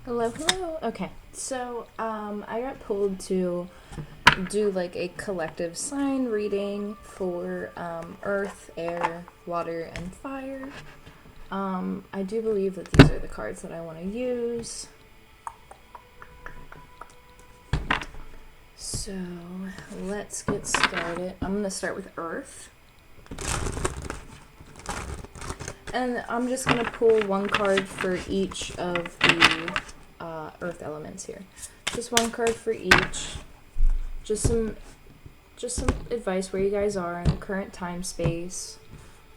Hello, hello. Okay, so I got pulled to do like a collective sign reading for earth, air, water, and fire. I do believe that these are the cards that I want to use. So let's get started. I'm going to start with earth. And I'm just going to pull one card for each of the earth elements here. Just one card for each. Just some advice where you guys are in the current time space.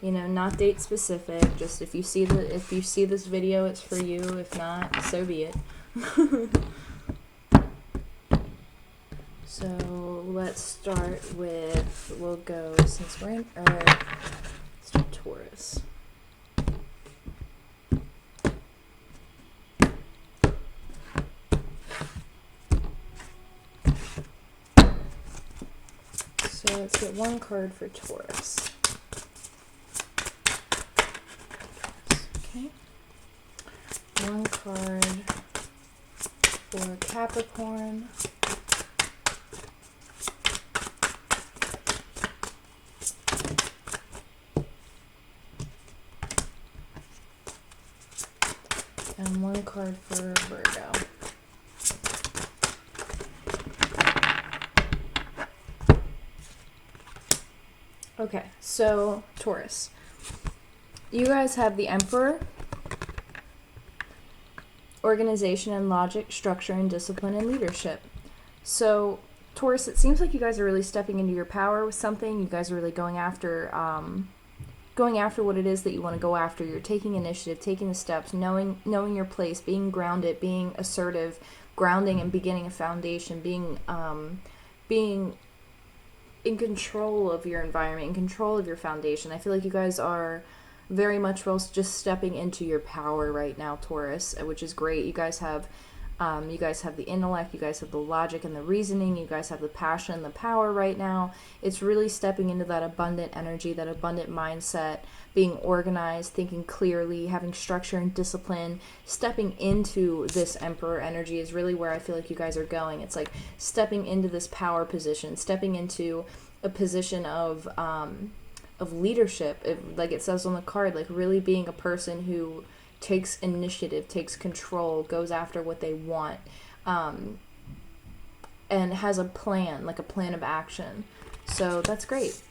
You know, not date specific. Just if you see this video, it's for you. If not, so be it. So let's start with, we'll go, since we're in Earth, let's do Taurus. So let's get one card for Taurus. Okay. One card for Capricorn. And one card for Virgo. Okay, so Taurus. You guys have the Emperor, organization and logic, structure and discipline and leadership. So Taurus, it seems like you guys are really stepping into your power with something. You guys are really going after what it is that you want to go after. You're taking initiative, taking the steps, knowing your place, being grounded, being assertive, grounding and beginning a foundation, being in control of your environment, in control of your foundation. I feel like you guys are very much well just stepping into your power right now, Taurus, which is great. You guys have the intellect, you guys have the logic and the reasoning, you guys have the passion and the power right now. It's really stepping into that abundant energy, that abundant mindset, being organized, thinking clearly, having structure and discipline. Stepping into this Emperor energy is really where I feel like you guys are going. It's like stepping into this power position, stepping into a position of leadership, like it says on the card, like really being a person who takes initiative, takes control, goes after what they want, and has a plan, like a plan of action. So that's great.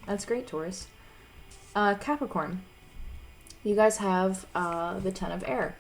That's great, Taurus. Capricorn. You guys have the Ten of Air.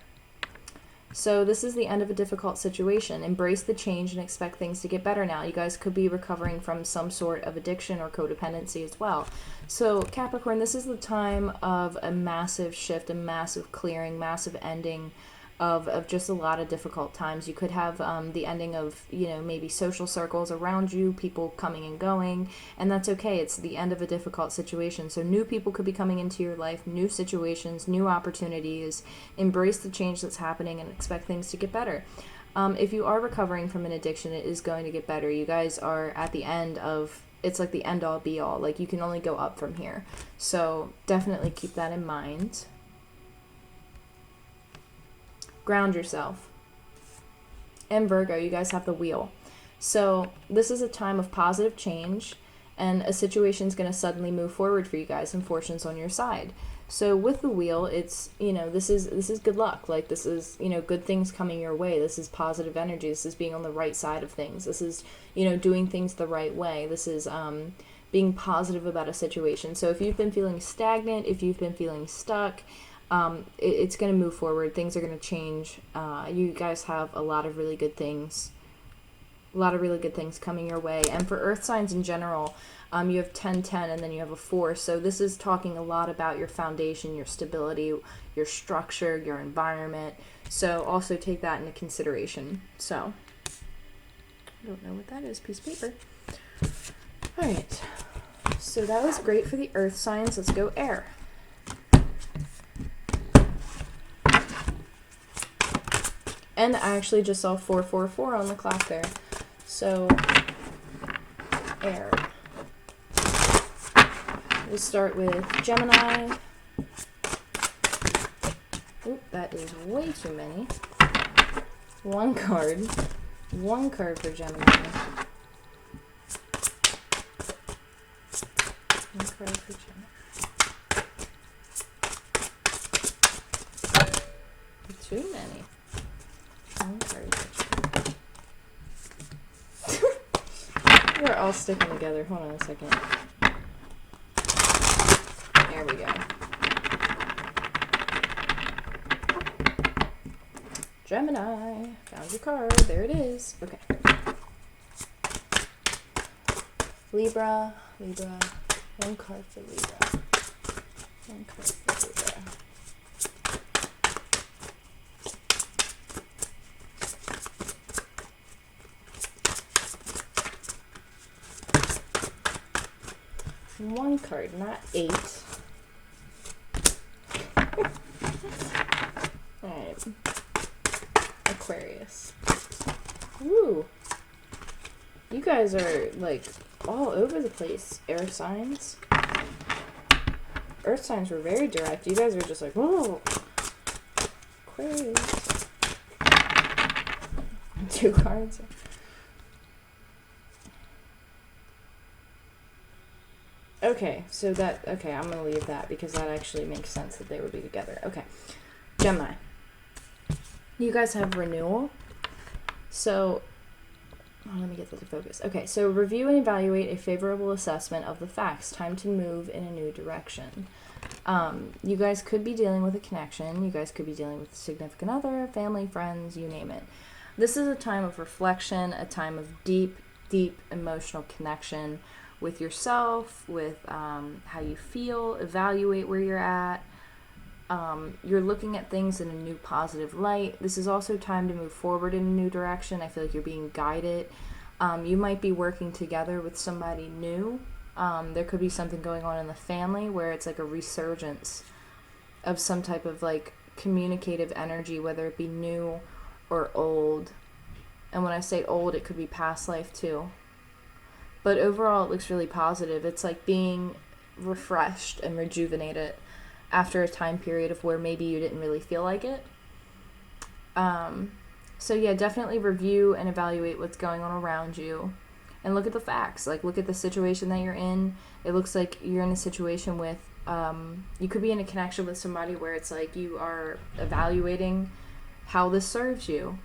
So this is the end of a difficult situation. Embrace the change and expect things to get better now. You guys could be recovering from some sort of addiction or codependency as well. So Capricorn, this is the time of a massive shift, a massive clearing, massive ending of just a lot of difficult times. You could have the ending of, maybe social circles around you, people coming and going, and that's okay. It's the end of a difficult situation. So new people could be coming into your life, new situations, new opportunities. Embrace the change that's happening and expect things to get better. If you are recovering from an addiction, it is going to get better. You guys are at the end of, it's like the end all be all. Like you can only go up from here. So definitely keep that in mind. Ground yourself. And Virgo, you guys have the Wheel. So this is a time of positive change, and a situation's going to suddenly move forward for you guys, and fortune's on your side. So with the Wheel, it's, this is good luck. Like this is, good things coming your way. This is positive energy. This is being on the right side of things. This is, doing things the right way. This is being positive about a situation. So if you've been feeling stagnant, if you've been feeling stuck, it's going to move forward. Things are going to change. You guys have a lot of really good things coming your way. And for earth signs in general, you have 10-10 and then you have a 4. So this is talking a lot about your foundation, your stability, your structure, your environment. So also take that into consideration. So I don't know what that is. Piece of paper. All right. So that was great for the earth signs. Let's go air. And I actually just saw 444 on the clock there. So, air. We'll start with Gemini. Oop, that is way too many. One card. One card for Gemini. One card for Gemini. Too many. One card for Gemini. We're all sticking together. Hold on a second. There we go. Gemini. Found your card. There it is. Okay. Libra. Libra. One card for Libra. One card for Libra. One card, not 8. Alright. Aquarius. Ooh. You guys are, like, all over the place. Air signs. Earth signs were very direct. You guys are just like, whoa. Aquarius. 2 cards. Okay, so that, okay, I'm going to leave that because that actually makes sense that they would be together. Okay. Gemini. You guys have renewal. So, let me get that to focus. Okay, so review and evaluate a favorable assessment of the facts. Time to move in a new direction. You guys could be dealing with a connection. You guys could be dealing with a significant other, family, friends, you name it. This is a time of reflection, a time of deep, deep emotional connection with yourself, with how you feel, evaluate where you're at. You're looking at things in a new positive light. This is also time to move forward in a new direction. I feel like you're being guided. You might be working together with somebody new. There could be something going on in the family where it's like a resurgence of some type of like communicative energy, whether it be new or old. And when I say old, it could be past life too. But overall, it looks really positive. It's like being refreshed and rejuvenated after a time period of where maybe you didn't really feel like it. So yeah, definitely review and evaluate what's going on around you and look at the facts. Like, look at the situation that you're in. It looks like you're in a situation with, you could be in a connection with somebody where it's like you are evaluating how this serves you.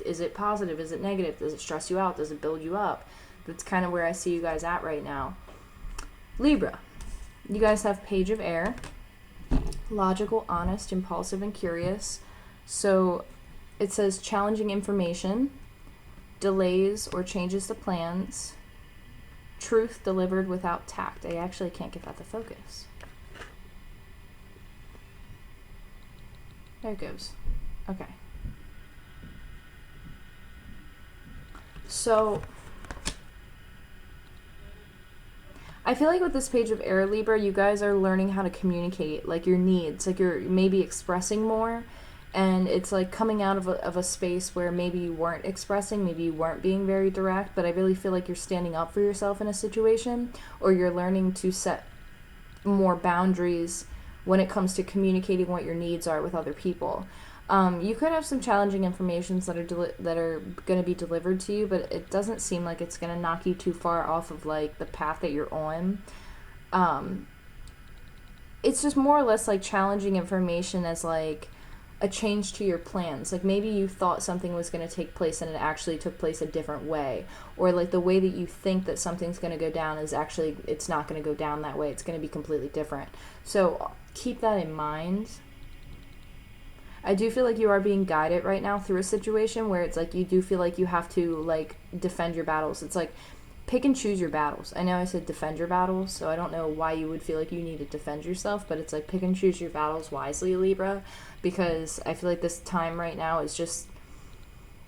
Is it positive? Is it negative? Does it stress you out? Does it build you up? That's kind of where I see you guys at right now. Libra. You guys have Page of Air. Logical, honest, impulsive, and curious. So it says challenging information, delays or changes to plans, truth delivered without tact. I actually can't get that to focus. There it goes. Okay. So I feel like with this Page of Air, Libra, you guys are learning how to communicate, like, your needs. Like, you're maybe expressing more, and it's, like, coming out of a space where maybe you weren't expressing, maybe you weren't being very direct, but I really feel like you're standing up for yourself in a situation, or you're learning to set more boundaries when it comes to communicating what your needs are with other people. You could have some challenging informations that are going to be delivered to you, but it doesn't seem like it's going to knock you too far off of like the path that you're on. It's just more or less like challenging information as like a change to your plans. Like, maybe you thought something was going to take place and it actually took place a different way, or like the way that you think that something's going to go down is actually, it's not going to go down that way. It's going to be completely different. So keep that in mind. I do feel like you are being guided right now through a situation where it's like you do feel like you have to like defend your battles. It's like pick and choose your battles. I know I said defend your battles, so I don't know why you would feel like you need to defend yourself, but it's like pick and choose your battles wisely, Libra, because I feel like this time right now is just,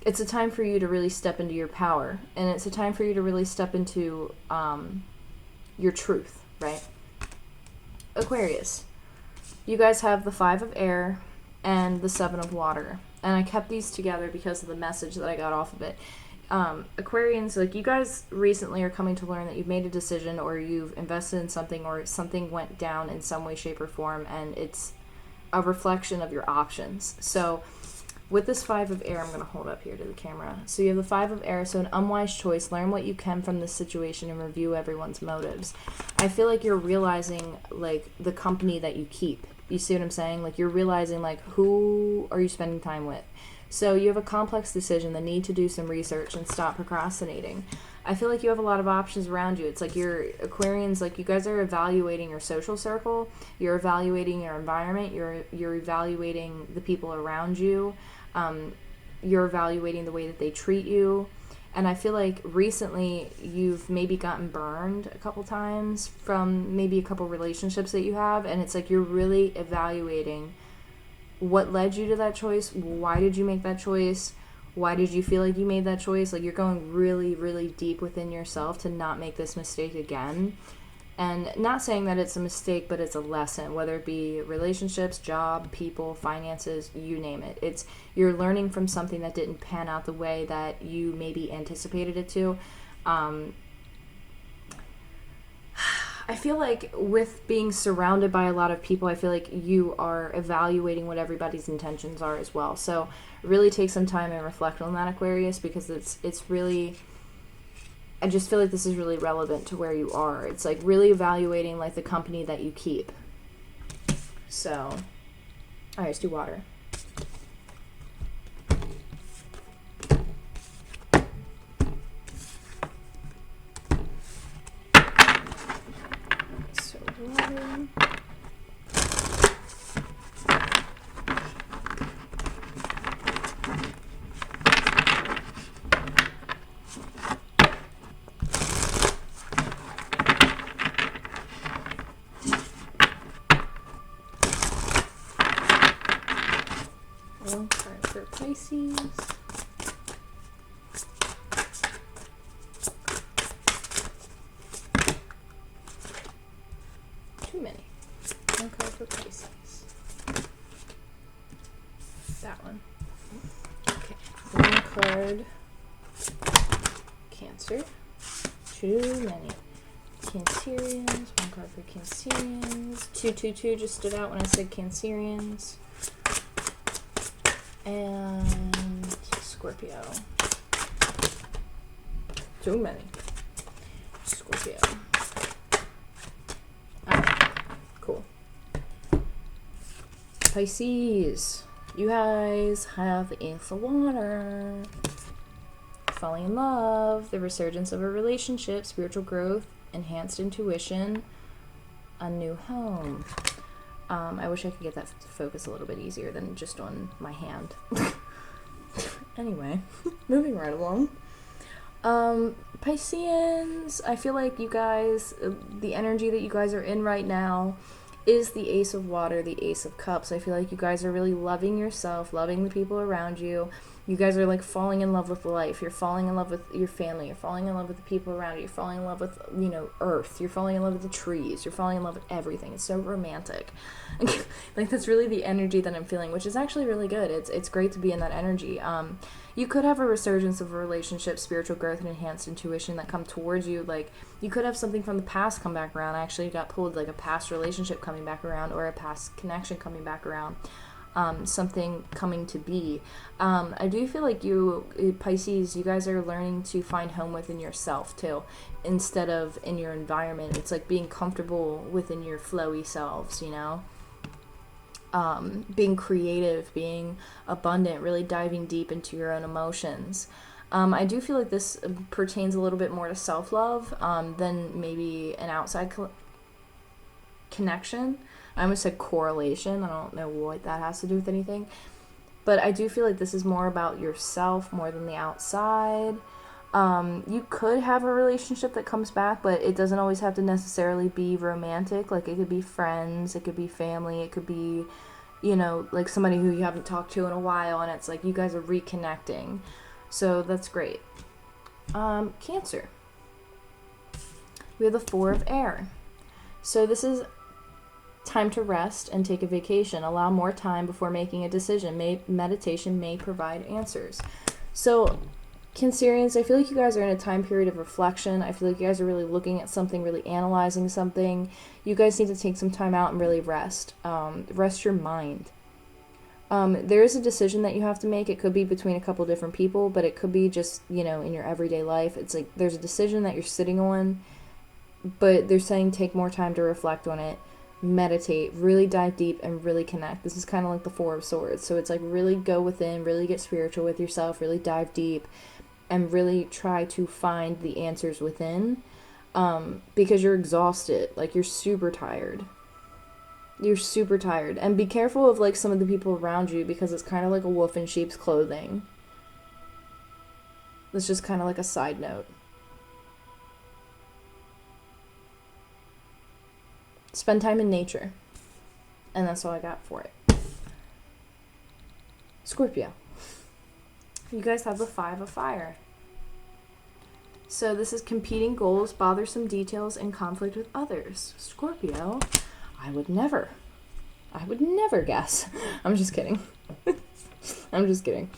it's a time for you to really step into your power, and it's a time for you to really step into your truth, right? Aquarius. You guys have the 5 of Air and the 7 of Water, and I kept these together because of the message that I got off of it. Aquarians, like, you guys recently are coming to learn that you've made a decision, or you've invested in something, or something went down in some way, shape, or form, and it's a reflection of your options. So with this 5 of air, I'm going to hold up here to the camera. So you have the 5 of air, so an unwise choice. Learn what you can from this situation and review everyone's motives. I feel like you're realizing, like, the company that you keep. You see what I'm saying? Like, you're realizing, like, who are you spending time with? So you have a complex decision, the need to do some research and stop procrastinating. I feel like you have a lot of options around you. It's like you're Aquarians, like you guys are evaluating your social circle, you're evaluating your environment, you're evaluating the people around you, you're evaluating the way that they treat you. And I feel like recently you've maybe gotten burned a couple times from maybe a couple relationships that you have, and it's like you're really evaluating what led you to that choice, why did you make that choice, why did you feel like you made that choice. Like, you're going really, really deep within yourself to not make this mistake again. And not saying that it's a mistake, but it's a lesson, whether it be relationships, job, people, finances, you name it. It's, you're learning from something that didn't pan out the way that you maybe anticipated it to. I feel like with being surrounded by a lot of people, I feel like you are evaluating what everybody's intentions are as well. So really take some time and reflect on that, Aquarius, because it's really, I just feel like this is really relevant to where you are. It's like really evaluating like the company that you keep. So, all right, let's do water. So water. One card for Pisces. Too many. One card for Pisces. That one. Okay. One card. Cancer. Too many. Cancerians. One card for Cancerians. 222 just stood out when I said Cancerians. And Scorpio. Too many. Scorpio. Alright, cool. Pisces. You guys have the Ace of Water. Falling in love. The resurgence of a relationship. Spiritual growth. Enhanced intuition. A new home. I wish I could get that to focus a little bit easier than just on my hand. Anyway, moving right along. Pisceans, I feel like you guys, the energy that you guys are in right now is the Ace of Water, the Ace of Cups. I feel like you guys are really loving yourself, loving the people around you. You guys are like falling in love with life. You're falling in love with your family. You're falling in love with the people around you. You're falling in love with, you know, Earth. You're falling in love with the trees. You're falling in love with everything. It's so romantic. Like, that's really the energy that I'm feeling, which is actually really good. It's great to be in that energy. You could have a resurgence of a relationship, spiritual growth, and enhanced intuition that come towards you. Like, you could have something from the past come back around. I actually got pulled, like a past relationship coming back around or a past connection coming back around. Something coming to be. I do feel like you, Pisces, you guys are learning to find home within yourself too, instead of in your environment. It's like being comfortable within your flowy selves, you know? Being creative, being abundant, really diving deep into your own emotions. I do feel like this pertains a little bit more to self-love than maybe an outside connection. I almost said correlation. I don't know what that has to do with anything. But I do feel like this is more about yourself more than the outside. You could have a relationship that comes back, but it doesn't always have to necessarily be romantic. Like, it could be friends, it could be family, it could be, you know, like somebody who you haven't talked to in a while, and it's like you guys are reconnecting. So that's great. Cancer. We have the Four of Air. So this is time to rest and take a vacation. Allow more time before making a decision. Meditation may provide answers. So, Cancerians, I feel like you guys are in a time period of reflection. I feel like you guys are really looking at something, really analyzing something. You guys need to take some time out and really rest. Rest your mind. There is a decision that you have to make. It could be between a couple different people, but it could be just, you know, in your everyday life. It's like there's a decision that you're sitting on, but they're saying take more time to reflect on it, meditate, really dive deep, and really connect. This is kind of like the Four of Swords. So it's like really go within, really get spiritual with yourself, really dive deep, and really try to find the answers within, because you're exhausted. Like, you're super tired. You're super tired. And be careful of, like, some of the people around you, because it's kind of like a wolf in sheep's clothing. That's just kind of like a side note. Spend time in nature. And that's all I got for it. Scorpio. You guys have the Five of Fire. So this is competing goals, bothersome details, and conflict with others. Scorpio, I would never guess. I'm just kidding. I'm just kidding.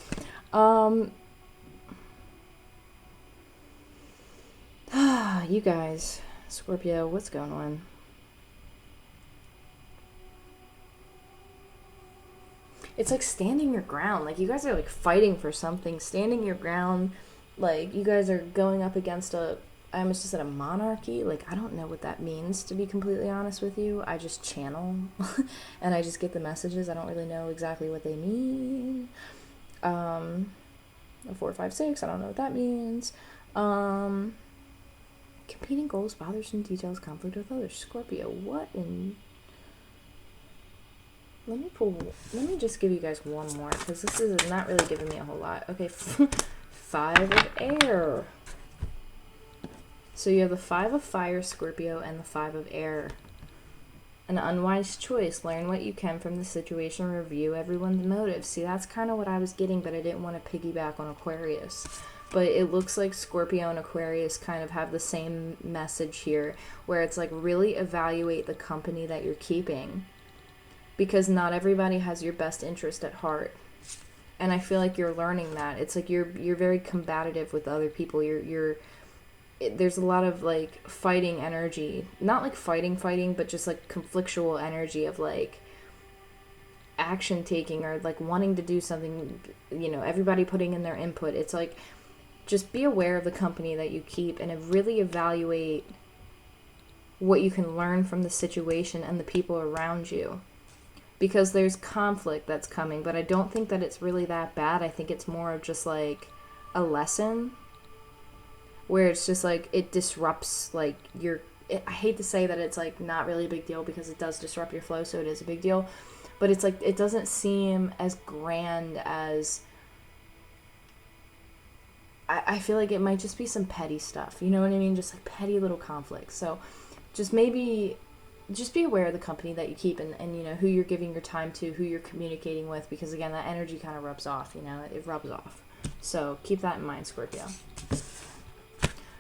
You guys, Scorpio, what's going on? It's like standing your ground. Like, you guys are like fighting for something, standing your ground. Like, you guys are going up against I almost just said a monarchy. Like, I don't know what that means, to be completely honest with you. I just channel and I just get the messages. I don't really know exactly what they mean. 4, 5, 6, I don't know what that means. Competing goals, bothersome details, conflict with others. Scorpio, what in... Let me just give you guys one more, because this is not really giving me a whole lot. Okay, 5 of air. So you have the 5 of fire, Scorpio, and the 5 of air. An unwise choice. Learn what you can from the situation. Review everyone's motives. See, that's kind of what I was getting, but I didn't want to piggyback on Aquarius. But it looks like Scorpio and Aquarius kind of have the same message here, where it's like really evaluate the company that you're keeping, because not everybody has your best interest at heart. And I feel like you're learning that. It's like you're very combative with other people. There's a lot of like fighting energy, not like fighting, but just like conflictual energy of like action taking, or like wanting to do something, you know, everybody putting in their input. It's like, just be aware of the company that you keep and really evaluate what you can learn from the situation and the people around you. Because there's conflict that's coming, but I don't think that it's really that bad. I think it's more of just like a lesson, where it's just like it disrupts like I hate to say that it's like not really a big deal, because it does disrupt your flow, so it is a big deal. But it's like it doesn't seem as grand as... I feel like it might just be some petty stuff, you know what I mean? Just like petty little conflicts. So just be aware of the company that you keep, and you know, who you're giving your time to, who you're communicating with, because again, that energy kind of rubs off, you know, it rubs off. So keep that in mind, Scorpio.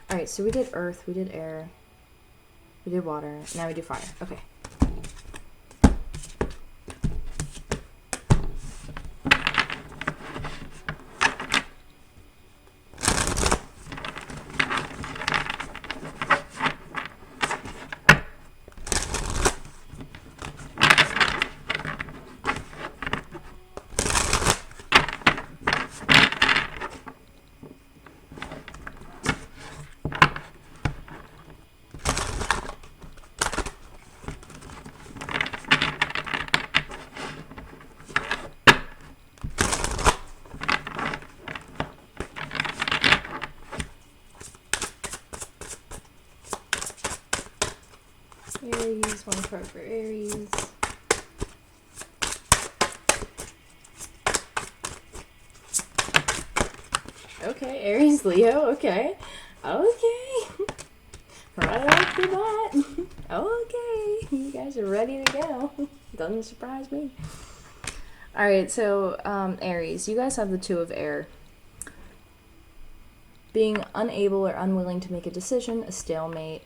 All right, so we did earth, we did air, we did water, now we do fire. Okay. Aries, one card for Aries. Okay, Aries, Leo, okay. Okay. Right off the bat. Okay. You guys are ready to go. Doesn't surprise me. Alright, so, Aries, you guys have the 2 of air. Being unable or unwilling to make a decision, a stalemate,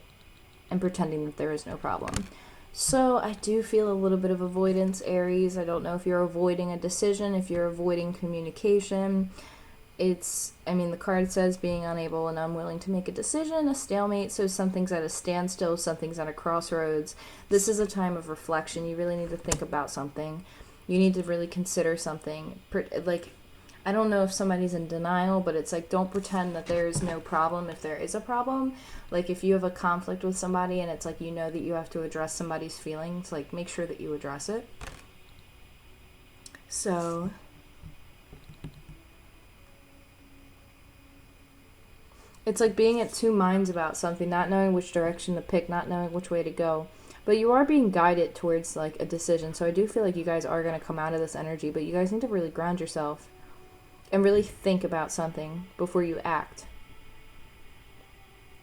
and pretending that there is no problem. So I do feel a little bit of avoidance, Aries. I don't know if you're avoiding a decision, if you're avoiding communication. The card says being unable and unwilling to make a decision, a stalemate, so something's at a standstill, something's at a crossroads. This is a time of reflection. You really need to think about something. You need to really consider something. Like, I don't know if somebody's in denial, but it's like, don't pretend that there is no problem if there is a problem. Like, if you have a conflict with somebody and it's like, you know that you have to address somebody's feelings, like, make sure that you address it. So, it's like being at two minds about something, not knowing which direction to pick, not knowing which way to go. But you are being guided towards, like, a decision. So I do feel like you guys are going to come out of this energy, but you guys need to really ground yourself and really think about something before you act.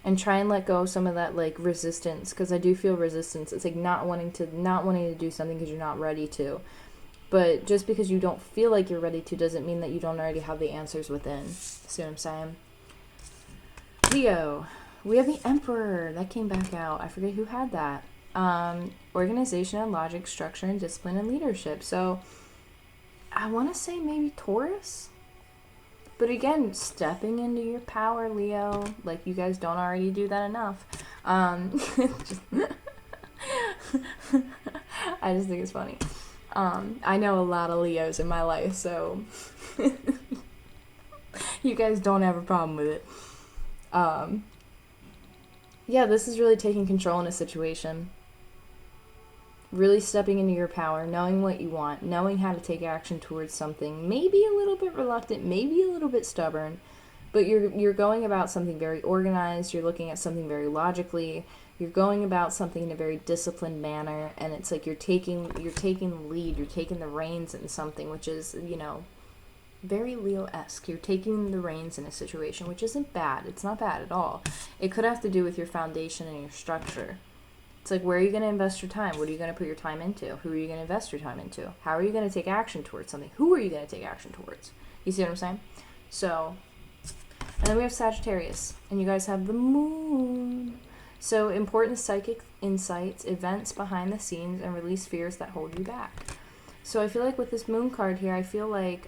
And try and let go of some of that, like, resistance, because I do feel resistance. It's like not wanting to do something because you're not ready to. But just because you don't feel like you're ready to doesn't mean that you don't already have the answers within. See what I'm saying? Leo, we have the Emperor. That came back out. I forget who had that. Organization and logic, structure and discipline and leadership. So I want to say maybe Taurus. But again, stepping into your power, Leo. Like, you guys don't already do that enough. Just I just think it's funny. I know a lot of Leos in my life, so you guys don't have a problem with it. Yeah, this is really taking control in a situation. Really stepping into your power, knowing what you want, knowing how to take action towards something. Maybe a little bit reluctant, maybe a little bit stubborn, but you're going about something very organized. You're looking at something very logically. You're going about something in a very disciplined manner, and it's like you're taking the lead. You're taking the reins in something, which is, you know, very Leo-esque. You're taking the reins in a situation, which isn't bad. It's not bad at all. It could have to do with your foundation and your structure. It's like, where are you going to invest your time? What are you going to put your time into? Who are you going to invest your time into? How are you going to take action towards something? Who are you going to take action towards? You see what I'm saying? So, and then we have Sagittarius, and you guys have the Moon. So, important psychic insights, events behind the scenes, and release fears that hold you back. So I feel like with this Moon card here, I feel like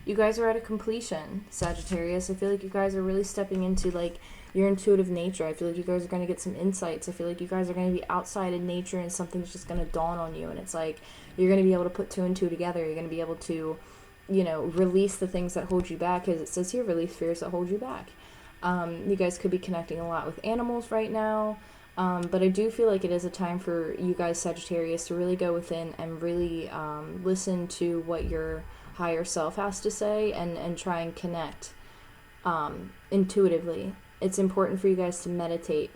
you guys are at a completion, Sagittarius. I feel like you guys are really stepping into, like, your intuitive nature. I feel like you guys are going to get some insights. I feel like you guys are going to be outside in nature and something's just going to dawn on you. And it's like you're going to be able to put two and two together. You're going to be able to, you know, release the things that hold you back. Because it says here, release fears that hold you back. You guys could be connecting a lot with animals right now. But I do feel like it is a time for you guys, Sagittarius, to really go within and really listen to what your higher self has to say and try and connect intuitively. It's important for you guys to meditate.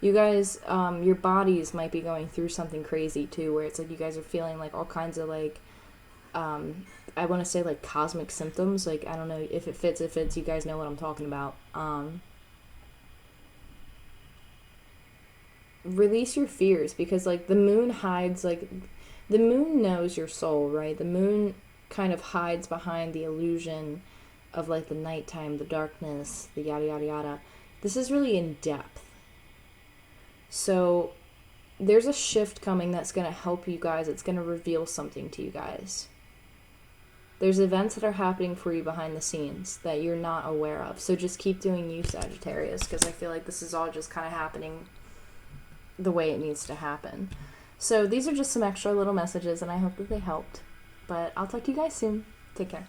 You guys, your bodies might be going through something crazy too, where it's like you guys are feeling like all kinds of, like, I want to say, like, cosmic symptoms. Like, I don't know if it fits, you guys know what I'm talking about. Release your fears, because, like, the Moon hides, like, the Moon knows your soul, right? The Moon kind of hides behind the illusion of, like, the nighttime, the darkness, the yada yada yada. This is really in depth. So there's a shift coming that's going to help you guys. It's going to reveal something to you guys. There's events that are happening for you behind the scenes that you're not aware of. So just keep doing you, Sagittarius, because I feel like this is all just kind of happening the way it needs to happen. So these are just some extra little messages, and I hope that they helped. But I'll talk to you guys soon. Take care.